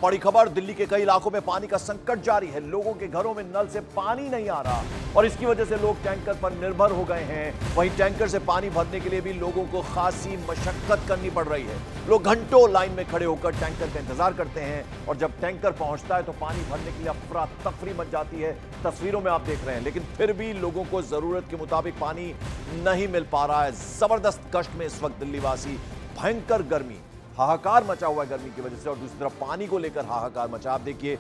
बड़ी खबर, दिल्ली के कई इलाकों में पानी का संकट जारी है। लोगों के घरों में नल से पानी नहीं आ रहा और इसकी वजह से लोग टैंकर पर निर्भर हो गए हैं। वहीं टैंकर से पानी भरने के लिए भी लोगों को खासी मशक्कत करनी पड़ रही है। लोग घंटों लाइन में खड़े होकर टैंकर का इंतजार करते हैं और जब टैंकर पहुंचता है तो पानी भरने के लिए अफरा तफरी मच जाती है। तस्वीरों में आप देख रहे हैं, लेकिन फिर भी लोगों को जरूरत के मुताबिक पानी नहीं मिल पा रहा है। जबरदस्त कष्ट में इस वक्त दिल्ली वासी, भयंकर गर्मी, हाहाकार मचा हुआ है गर्मी की वजह से और दूसरी तरफ पानी को लेकर हाहाकार मचा। आप देखिए,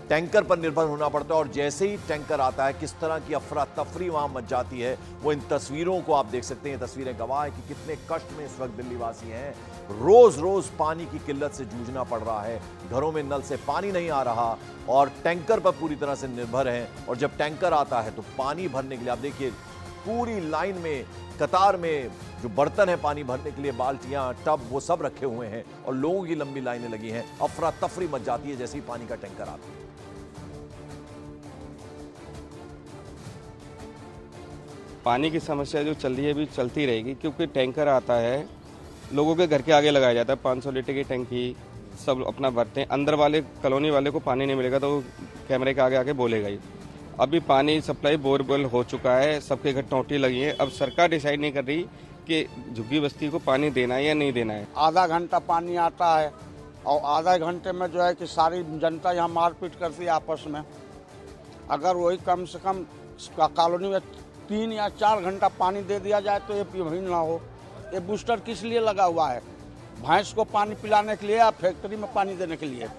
टैंकर पर निर्भर होना पड़ता है और जैसे ही टैंकर आता है किस तरह की अफरा तफरी वहां मच जाती है, वो इन तस्वीरों को आप देख सकते हैं। तस्वीरें गवाह है कि कितने कष्ट में इस वक्त दिल्ली वासी हैं। रोज रोज पानी की किल्लत से जूझना पड़ रहा है। घरों में नल से पानी नहीं आ रहा और टैंकर पर पूरी तरह से निर्भर हैं। और जब टैंकर आता है तो पानी भरने के लिए आप देखिए, पूरी लाइन में, कतार में जो बर्तन है पानी भरने के लिए, बाल्टियां, टब, वो सब रखे हुए हैं और लोगों की लंबी लाइनें लगी हैं। अफरा तफरी मच जाती है जैसे ही पानी का टैंकर आता है। पानी की समस्या जो चल रही है अभी चलती रहेगी, क्योंकि टैंकर आता है, लोगों के घर के आगे लगाया जाता है। 500 लीटर की टंकी सब अपना भरते हैं। अंदर वाले कॉलोनी वाले को पानी नहीं मिलेगा तो वो कैमरे के आगे आके बोलेगा ही। अभी पानी सप्लाई बोरवेल हो चुका है, सबके घर टोंटी लगी है। अब सरकार डिसाइड नहीं कर रही कि झुग्गी बस्ती को पानी देना है या नहीं देना है। आधा घंटा पानी आता है और आधा घंटे में जो है कि सारी जनता यहाँ मारपीट करती है आपस में। अगर वही कम से कम कॉलोनी में 3 या 4 घंटा पानी दे दिया जाए तो ये भी ना हो। ये बूस्टर किस लिए लगा हुआ है? भैंस को पानी पिलाने के लिए या फैक्ट्री में पानी देने के लिए?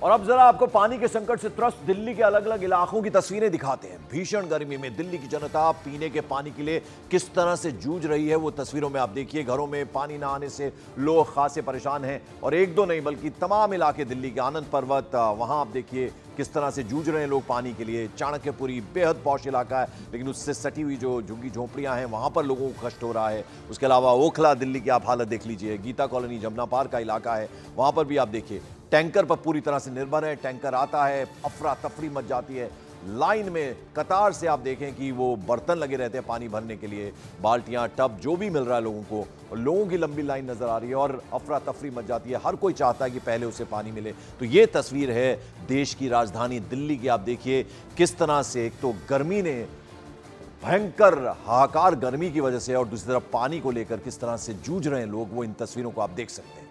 और अब जरा आपको पानी के संकट से त्रस्त दिल्ली के अलग अलग इलाकों की तस्वीरें दिखाते हैं। भीषण गर्मी में दिल्ली की जनता पीने के पानी के लिए किस तरह से जूझ रही है, वो तस्वीरों में आप देखिए। घरों में पानी ना आने से लोग खासे परेशान हैं और एक दो नहीं बल्कि तमाम इलाके दिल्ली के, आनंद पर्वत, वहां आप देखिए किस तरह से जूझ रहे हैं लोग पानी के लिए। चाणक्यपुरी बेहद पौष इलाका है, लेकिन उससे सटी हुई जो झुग्गी झोंपड़ियां हैं वहां पर लोगों को कष्ट हो रहा है। उसके अलावा ओखला दिल्ली की आप हालत देख लीजिए, गीता कॉलोनी, जमुना पार्क का इलाका है, वहां पर भी आप देखिए टैंकर पर पूरी तरह से निर्भर है। टैंकर आता है, अफरा तफरी मच जाती है। लाइन में, कतार से आप देखें कि वो बर्तन लगे रहते हैं पानी भरने के लिए, बाल्टियां, टब, जो भी मिल रहा है लोगों को, और लोगों की लंबी लाइन नजर आ रही है और अफरा तफरी मच जाती है। हर कोई चाहता है कि पहले उसे पानी मिले। तो ये तस्वीर है देश की राजधानी दिल्ली की। आप देखिए किस तरह से एक तो गर्मी ने, भयंकर हाहाकार गर्मी की वजह से, और दूसरी तरफ पानी को लेकर किस तरह से जूझ रहे हैं लोग, वो इन तस्वीरों को आप देख सकते हैं।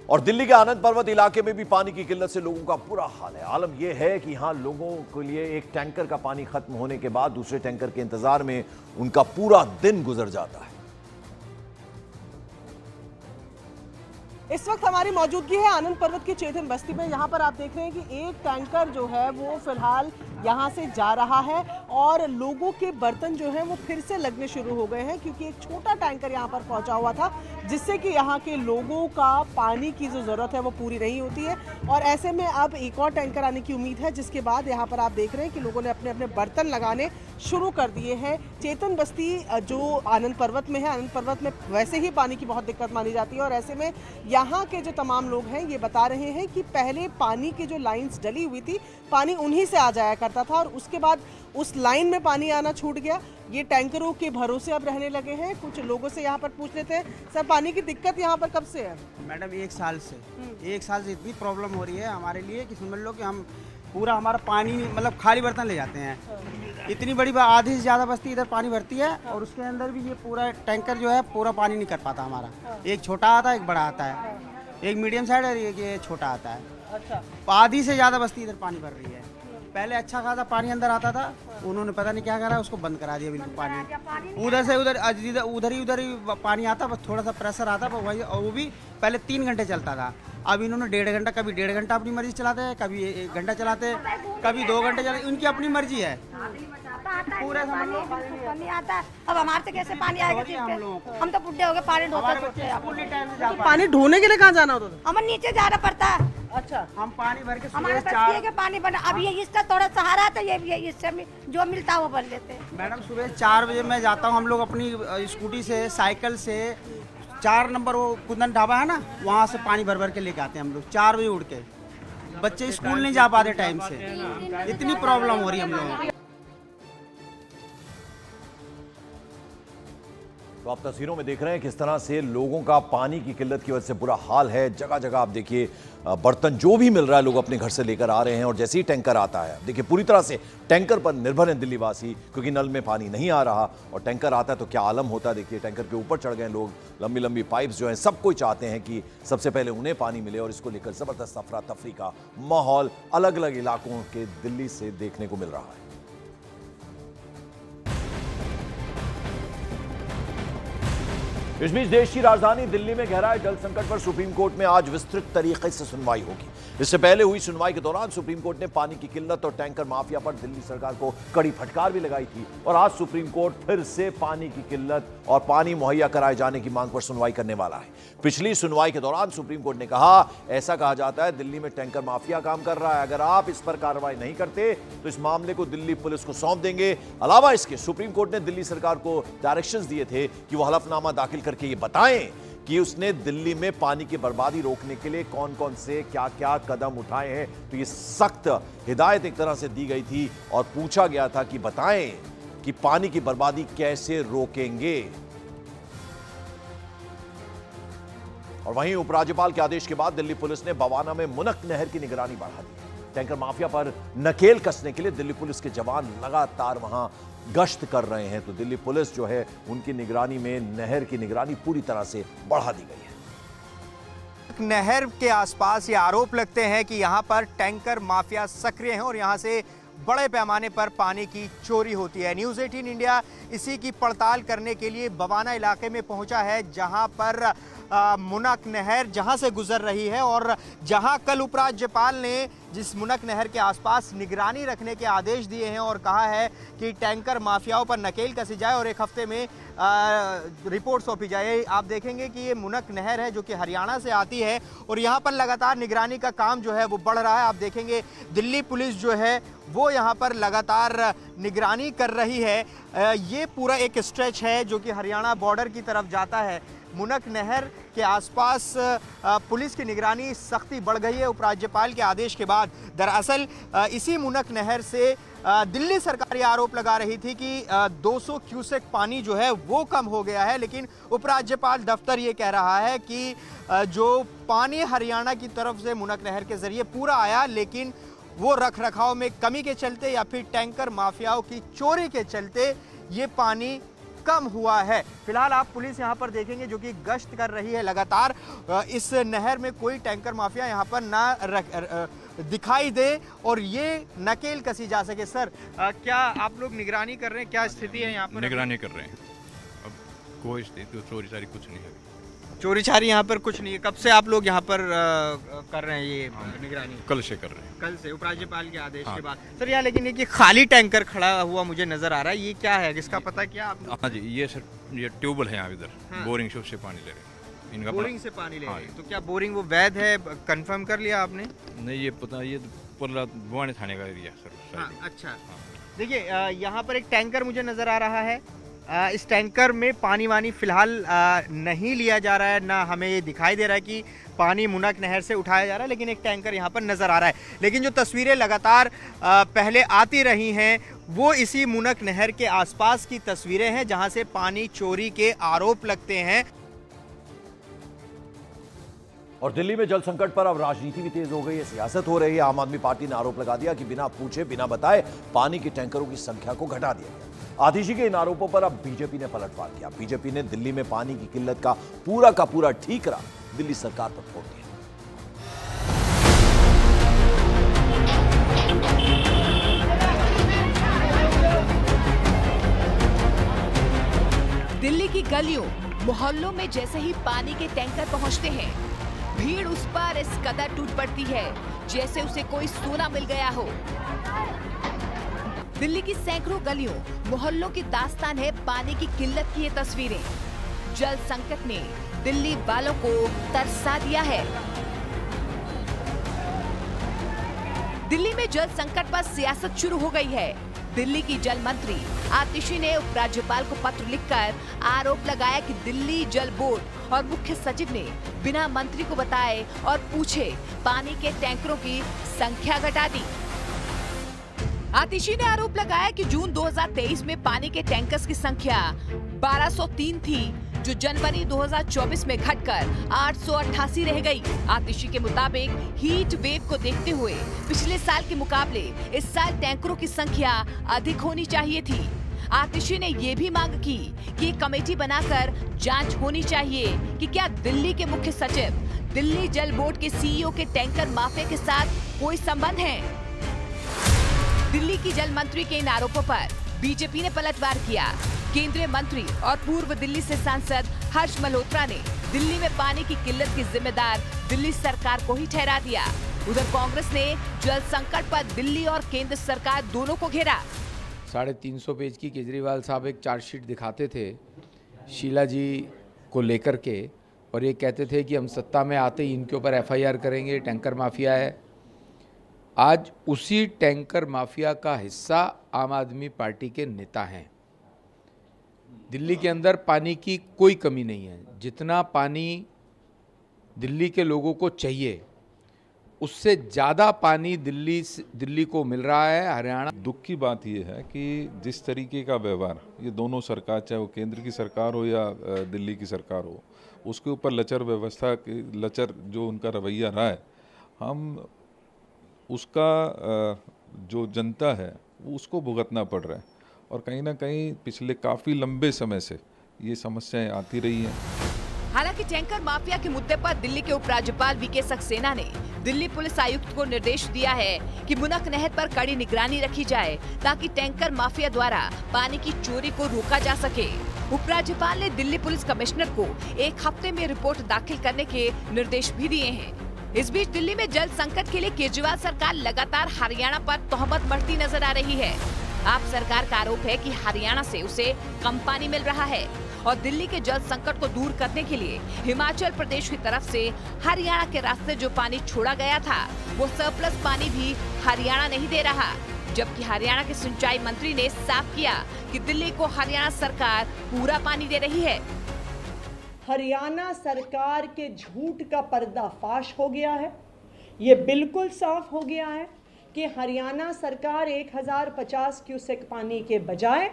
और दिल्ली के आनंद पर्वत इलाके में भी पानी की किल्लत से लोगों का बुरा हाल है। आलम यह है कि यहां लोगों के लिए एक टैंकर का पानी खत्म होने के बाद दूसरे टैंकर के इंतजार में उनका पूरा दिन गुजर जाता है। इस वक्त हमारी मौजूदगी है आनंद पर्वत की चेतन बस्ती में। यहाँ पर आप देख रहे हैं कि एक टैंकर जो है वो फिलहाल यहाँ से जा रहा है और लोगों के बर्तन जो हैं वो फिर से लगने शुरू हो गए हैं, क्योंकि एक छोटा टैंकर यहाँ पर पहुँचा हुआ था जिससे कि यहाँ के लोगों का पानी की जो ज़रूरत है वो पूरी नहीं होती है। और ऐसे में अब एक और टैंकर आने की उम्मीद है, जिसके बाद यहाँ पर आप देख रहे हैं कि लोगों ने अपने अपने बर्तन लगाने शुरू कर दिए हैं। चेतन बस्ती जो आनंद पर्वत में है, आनंद पर्वत में वैसे ही पानी की बहुत दिक्कत मानी जाती है और ऐसे में यहाँ के जो तमाम लोग हैं ये बता रहे हैं कि पहले पानी की जो लाइंस डली हुई थी, पानी उन्हीं से आ जाया करता था और उसके बाद उस लाइन में पानी आना छूट गया। ये टैंकरों के भरोसे अब रहने लगे हैं। कुछ लोगों से यहाँ पर पूछ लेते हैं, सर पानी की दिक्कत यहाँ पर कब से है? मैडम 1 साल से, 1 साल से इतनी प्रॉब्लम हो रही है हमारे लिए कि समझ लो कि हम पूरा हमारा पानी मतलब खाली बर्तन ले जाते हैं। इतनी बड़ी आधी से ज़्यादा बस्ती इधर पानी भरती है और उसके अंदर भी ये पूरा टैंकर जो है पूरा पानी नहीं कर पाता हमारा। एक छोटा आता है, एक बड़ा आता है, एक मीडियम साइड और एक ये छोटा आता है। अच्छा, आधी से ज़्यादा बस्ती इधर पानी भर रही है। पहले अच्छा खासा पानी अंदर आता था, उन्होंने पता नहीं क्या करा, उसको बंद करा दिया बिल्कुल। पानी उधर से उधर ही पानी आता, बस थोड़ा सा प्रेशर आता वही, और वो भी पहले 3 घंटे चलता था। अब इन्होंने 1.5 घंटा, कभी 1.5 घंटा अपनी मर्जी चलाते हैं, कभी 1 घंटा चलाते हैं, कभी 2 घंटे चलाते, उनकी अपनी मर्जी है। पूरे पानी आता है, अब हमारे से कैसे पानी आएगा? हम तो बुढ़े हो गए, पानी ढोते। पानी ढोने के लिए कहाँ जाना होता था? हमें नीचे जाना पड़ता है। अच्छा, हम पानी भर के हमारे के पानी बना। अब ये इसका थोड़ा सहारा था, ये भी इससे जो मिलता है वो भर लेते हैं। मैडम सुबह 4 बजे मैं जाता हूँ, हम लोग अपनी स्कूटी से, साइकिल से 4 नंबर वो कुंदन ढाबा है ना, वहाँ से पानी भर भर के लेके आते हैं हम लोग 4 बजे उठ के। बच्चे स्कूल नहीं जा पाते टाइम से, इतनी प्रॉब्लम हो रही है हम लोगों को। तो तो आप तस्वीरों में देख रहे हैं किस तरह से लोगों का पानी की किल्लत की वजह से बुरा हाल है। जगह जगह आप देखिए बर्तन जो भी मिल रहा है लोग अपने घर से लेकर आ रहे हैं और जैसे ही टैंकर आता है, देखिए पूरी तरह से टैंकर पर निर्भर है दिल्ली वासी, क्योंकि नल में पानी नहीं आ रहा और टैंकर आता है तो क्या आलम होता है। देखिए टैंकर के ऊपर चढ़ गए लोग, लंबी लंबी पाइप्स जो हैं, सब कोई चाहते हैं कि सबसे पहले उन्हें पानी मिले और इसको लेकर जबरदस्त अफरा तफरी का माहौल अलग अलग इलाकों के दिल्ली से देखने को मिल रहा है। इस बीच देश की राजधानी दिल्ली में गहराए जल संकट पर सुप्रीम कोर्ट में आज विस्तृत तरीके से सुनवाई होगी। इससे पहले हुई सुनवाई के दौरान सुप्रीम कोर्ट ने पानी की किल्लत और टैंकर माफिया पर दिल्ली सरकार को कड़ी फटकार भी लगाई थी और आज सुप्रीम कोर्ट फिर से पानी की किल्लत और पानी मुहैया कराए जाने की मांग पर सुनवाई करने वाला है। पिछली सुनवाई के दौरान सुप्रीम कोर्ट ने कहा, ऐसा कहा जाता है दिल्ली में टैंकर माफिया काम कर रहा है, अगर आप इस पर कार्रवाई नहीं करते तो इस मामले को दिल्ली पुलिस को सौंप देंगे। अलावा इसके सुप्रीम कोर्ट ने दिल्ली सरकार को डायरेक्शंस दिए थे कि वह हलफनामा दाखिल करके ये बताएं कि उसने दिल्ली में पानी की बर्बादी रोकने के लिए कौन कौन से क्या क्या कदम उठाए हैं। तो ये सख्त हिदायत एक तरह से दी गई थी और पूछा गया था कि बताएं कि पानी की बर्बादी कैसे रोकेंगे। और वहीं उपराज्यपाल के आदेश के बाद दिल्ली पुलिस ने बवाना में मुनक नहर की निगरानी बढ़ा दी। टैंकर माफिया पर नकेल कसने के लिए दिल्ली पुलिस के जवान लगातार वहां गश्त कर रहे हैं। तो दिल्ली पुलिस जो है उनकी निगरानी में नहर की निगरानी पूरी तरह से बढ़ा दी गई है। नहर के आसपास ये आरोप लगते हैं कि यहाँ पर टैंकर माफिया सक्रिय हैं और यहाँ से बड़े पैमाने पर पानी की चोरी होती है। न्यूज़ 18 इंडिया इसी की पड़ताल करने के लिए बवाना इलाके में पहुंचा है, जहां पर मुनक नहर जहां से गुजर रही है और जहां कल उपराज्यपाल ने जिस मुनक नहर के आसपास निगरानी रखने के आदेश दिए हैं और कहा है कि टैंकर माफियाओं पर नकेल कसी जाए और एक हफ्ते में रिपोर्ट सौंपी जाए। आप देखेंगे कि ये मुनक नहर है जो कि हरियाणा से आती है और यहाँ पर लगातार निगरानी का काम जो है वो बढ़ रहा है। आप देखेंगे दिल्ली पुलिस जो है वो यहाँ पर लगातार निगरानी कर रही है। ये पूरा एक स्ट्रेच है जो कि हरियाणा बॉर्डर की तरफ जाता है। मुनक नहर के आसपास पुलिस की निगरानी सख्ती बढ़ गई है उपराज्यपाल के आदेश के बाद। दरअसल इसी मुनक नहर से दिल्ली सरकार ये आरोप लगा रही थी कि 200 क्यूसेक पानी जो है वो कम हो गया है, लेकिन उपराज्यपाल दफ्तर ये कह रहा है कि जो पानी हरियाणा की तरफ से मुनक नहर के जरिए पूरा आया, लेकिन वो रख रखाव में कमी के चलते या फिर टैंकर माफियाओं की चोरी के चलते ये पानी कम हुआ है। फिलहाल आप पुलिस यहाँ पर देखेंगे जो कि गश्त कर रही है लगातार। इस नहर में कोई टैंकर माफिया यहाँ पर ना दिखाई दे और ये नकेल कसी जा सके। सर, क्या आप लोग निगरानी कर रहे हैं, क्या स्थिति है यहाँ पर? निगरानी कर रहे हैं, अब कोई स्थिति चोरी चारी कुछ नहीं है। चोरी चारी यहाँ पर कुछ नहीं है। कब से आप लोग यहाँ पर कर रहे हैं ये निगरानी? कल से कर रहे हैं। कल से उपराज्यपाल के आदेश के बाद। सर यहाँ लेकिन ये खाली टैंकर खड़ा हुआ मुझे नजर आ रहा है, ये क्या है, किसका पता क्या आपने? हाँ जी, ये सर ये ट्यूबवेल है यहाँ इधर। हाँ। बोरिंग से पानी ले रहे हैं इनका। बोरिंग से पानी ले रहे हैं। तो क्या बोरिंग वो वैध है, कंफर्म कर लिया आपने? नहीं, ये पता, ये बुआनी थाने का एरिया सर। हाँ, अच्छा। देखिए यहाँ पर एक टैंकर मुझे नजर आ रहा है। इस टैंकर में पानी वानी फिलहाल नहीं लिया जा रहा है, ना हमें ये दिखाई दे रहा है कि पानी मुनक नहर से उठाया जा रहा है, लेकिन एक टैंकर यहाँ पर नज़र आ रहा है। लेकिन जो तस्वीरें लगातार पहले आती रही हैं वो इसी मुनक नहर के आसपास की तस्वीरें हैं जहाँ से पानी चोरी के आरोप लगते हैं। और दिल्ली में जल संकट पर अब राजनीति भी तेज हो गई है, सियासत हो रही है। आम आदमी पार्टी ने आरोप लगा दिया कि बिना पूछे बिना बताए पानी के टैंकरों की संख्या को घटा दिया गया। आतिशी के इन आरोपों पर अब बीजेपी ने पलटवार किया। बीजेपी ने दिल्ली में पानी की किल्लत का पूरा ठीकरा दिल्ली सरकार पर फोड़ दिया। दिल्ली की गलियों मोहल्लों में जैसे ही पानी के टैंकर पहुंचते हैं, भीड़ उस पर इस कदर टूट पड़ती है जैसे उसे कोई सोना मिल गया हो। दिल्ली की सैकड़ों गलियों मोहल्लों की दास्तान है पानी की किल्लत की ये तस्वीरें। जल संकट ने दिल्ली वालों को तरसा दिया है। दिल्ली में जल संकट पर सियासत शुरू हो गई है। दिल्ली की जल मंत्री आतिशी ने उपराज्यपाल को पत्र लिखकर आरोप लगाया कि दिल्ली जल बोर्ड और मुख्य सचिव ने बिना मंत्री को बताए और पूछे पानी के टैंकरों की संख्या घटा दी। आतिशी ने आरोप लगाया कि जून 2023 में पानी के टैंकर्स की संख्या 1203 थी, जो जनवरी 2024 में घटकर 888 रह गई। आतिशी के मुताबिक हीट वेव को देखते हुए पिछले साल के मुकाबले इस साल टैंकरों की संख्या अधिक होनी चाहिए थी। आतिशी ने ये भी मांग की कि एक कमेटी बनाकर जांच होनी चाहिए कि क्या दिल्ली के मुख्य सचिव दिल्ली जल बोर्ड के सीईओ के टैंकर माफिया के साथ कोई संबंध है। दिल्ली की जल मंत्री के इन आरोपों पर बीजेपी ने पलटवार किया। केंद्रीय मंत्री और पूर्व दिल्ली से सांसद हर्ष मल्होत्रा ने दिल्ली में पानी की किल्लत की जिम्मेदार दिल्ली सरकार को ही ठहरा दिया। उधर कांग्रेस ने जल संकट पर दिल्ली और केंद्र सरकार दोनों को घेरा। 350 पेज की केजरीवाल साहब एक चार्जशीट दिखाते थे शीला जी को लेकर के, और ये कहते थे कि हम सत्ता में आते ही इनके ऊपर एफआईआर करेंगे, टैंकर माफिया है। आज उसी टैंकर माफिया का हिस्सा आम आदमी पार्टी के नेता हैं। दिल्ली के अंदर पानी की कोई कमी नहीं है। जितना पानी दिल्ली के लोगों को चाहिए उससे ज़्यादा पानी दिल्ली को मिल रहा है। हरियाणा दुख की बात यह है कि जिस तरीके का व्यवहार ये दोनों सरकार, चाहे वो केंद्र की सरकार हो या दिल्ली की सरकार हो, उसके ऊपर लचर जो उनका रवैया रहा है, हम उसका जो जनता है वो उसको भुगतना पड़ रहा है। और कहीं ना कहीं पिछले काफ़ी लंबे समय से ये समस्याएं आती रही हैं। हालांकि टैंकर माफिया के मुद्दे पर दिल्ली के उपराज्यपाल वीके सक्सेना ने दिल्ली पुलिस आयुक्त को निर्देश दिया है कि मुनक नहर पर कड़ी निगरानी रखी जाए ताकि टैंकर माफिया द्वारा पानी की चोरी को रोका जा सके। उपराज्यपाल ने दिल्ली पुलिस कमिश्नर को 1 हफ्ते में रिपोर्ट दाखिल करने के निर्देश भी दिए हैं। इस बीच दिल्ली में जल संकट के लिए केजरीवाल सरकार लगातार हरियाणा पर तोहमत बढ़ती नजर आ रही है। आप सरकार का आरोप है कि हरियाणा से उसे कम पानी मिल रहा है और दिल्ली के जल संकट को दूर करने के लिए हिमाचल प्रदेश की तरफ से हरियाणा के रास्ते जो पानी छोड़ा गया था वो सरप्लस पानी भी हरियाणा नहीं दे रहा। जबकि हरियाणा के सिंचाई मंत्री ने साफ किया कि दिल्ली को हरियाणा सरकार पूरा पानी दे रही है। हरियाणा सरकार के झूठ का पर्दाफाश हो गया है। ये बिल्कुल साफ हो गया है कि हरियाणा सरकार 1050 क्यूसेक पानी के बजाय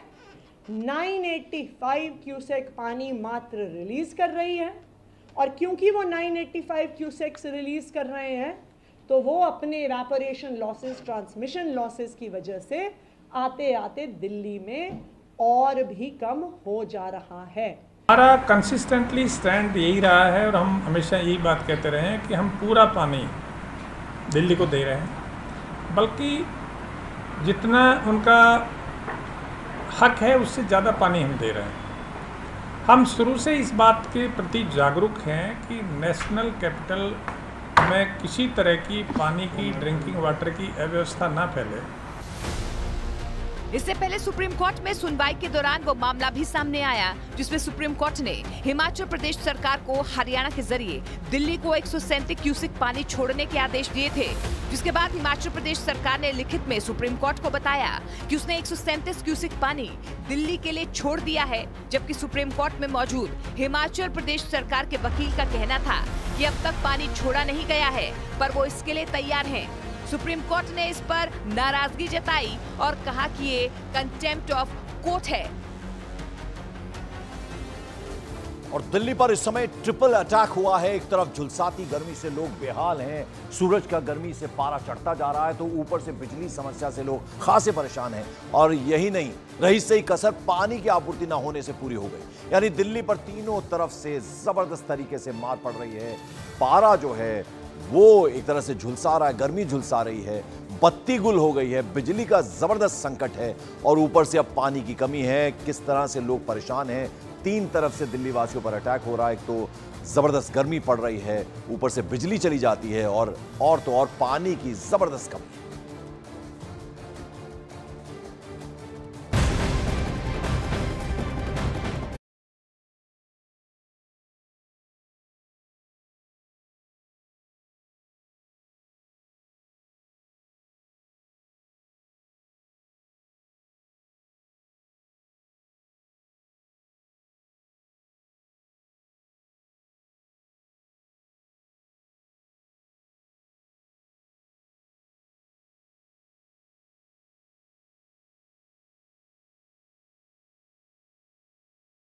985 क्यूसेक पानी मात्र रिलीज कर रही है। और क्योंकि वो 985 क्यूसेक्स रिलीज कर रहे हैं तो वो अपने इवेपोरेशन लॉसेस, ट्रांसमिशन लॉसेस की वजह से आते आते दिल्ली में और भी कम हो जा रहा है। हमारा कंसिस्टेंटली स्टैंड यही रहा है और हम हमेशा यही बात कहते रहे हैं कि हम पूरा पानी दिल्ली को दे रहे हैं, बल्कि जितना उनका हक है उससे ज़्यादा पानी हम दे रहे हैं। हम शुरू से इस बात के प्रति जागरूक हैं कि नेशनल कैपिटल में किसी तरह की पानी की, ड्रिंकिंग वाटर की अव्यवस्था ना फैले। इससे पहले सुप्रीम कोर्ट में सुनवाई के दौरान वो मामला भी सामने आया जिसमें सुप्रीम कोर्ट ने हिमाचल प्रदेश सरकार को हरियाणा के जरिए दिल्ली को 137 क्यूसेक पानी छोड़ने के आदेश दिए थे, जिसके बाद हिमाचल प्रदेश सरकार ने लिखित में सुप्रीम कोर्ट को बताया कि उसने 137 क्यूसेक पानी दिल्ली के लिए छोड़ दिया है। जबकि सुप्रीम कोर्ट में मौजूद हिमाचल प्रदेश सरकार के वकील का कहना था कि अब तक पानी छोड़ा नहीं गया है, पर वो इसके लिए तैयार है। सुप्रीम कोर्ट ने इस पर नाराजगी जताई और कहा कि ये कंटेम्प्ट ऑफ कोर्ट है। और दिल्ली पर इस समय ट्रिपल अटैक हुआ है। एक तरफ झुलसाती गर्मी से लोग बेहाल हैं, सूरज का गर्मी से पारा चढ़ता जा रहा है, तो ऊपर से बिजली समस्या से लोग खासे परेशान हैं। और यही नहीं, रही सही कसर पानी की आपूर्ति न होने से पूरी हो गई। यानी दिल्ली पर तीनों तरफ से जबरदस्त तरीके से मार पड़ रही है। पारा जो है वो एक तरह से झुलसा रहा है, गर्मी झुलसा रही है, बत्ती गुल हो गई है, बिजली का जबरदस्त संकट है और ऊपर से अब पानी की कमी है। किस तरह से लोग परेशान हैं। 3 तरफ से दिल्ली वासियों पर अटैक हो रहा है। एक तो जबरदस्त गर्मी पड़ रही है, ऊपर से बिजली चली जाती है और तो और पानी की जबरदस्त कमी।